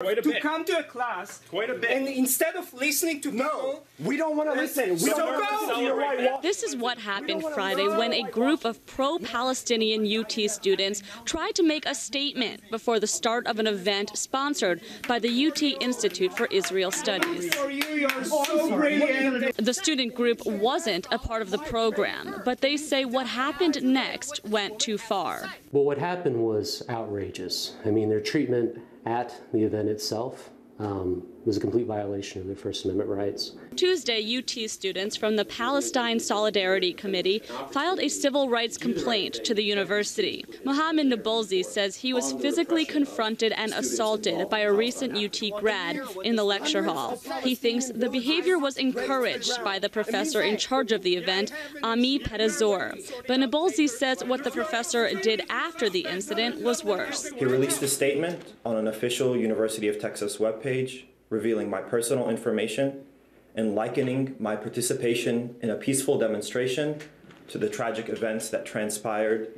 to come to a class and instead of listening to people, we don't want to listen. We don't want to listen to your white wall. This is what happened Friday when a group of pro-Palestinian UT students tried to make a statement before the start of an event sponsored by the UT Institute for Israel Studies. The student group wasn't a part of the program, but they say what happened next went too far. Well, what happened was outrageous. I mean, their treatment at the event itself was a complete violation of their First Amendment rights. Tuesday, UT students from the Palestine Solidarity Committee filed a civil rights complaint to the university. Mohammed Nabulsi says he was physically confronted and assaulted by a recent UT grad in the lecture hall. He thinks the behavior was encouraged by the professor in charge of the event, Ami Pedazor. But Nabulsi says what the professor did after the incident was worse. He released a statement on an official University of Texas webpage revealing my personal information and likening my participation in a peaceful demonstration to the tragic events that transpired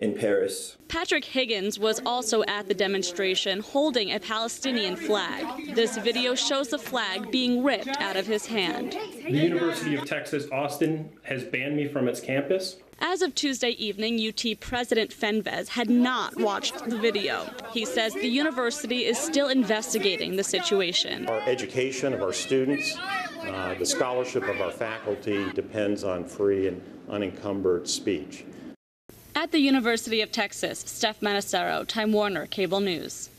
in Paris. Patrick Higgins was also at the demonstration holding a Palestinian flag. This video shows the flag being ripped out of his hand. The University of Texas Austin has banned me from its campus. As of Tuesday evening, UT President Fenves had not watched the video. He says the university is still investigating the situation. Our education of our students, the scholarship of our faculty depends on free and unencumbered speech. At the University of Texas, Steph Manacero, Time Warner Cable News.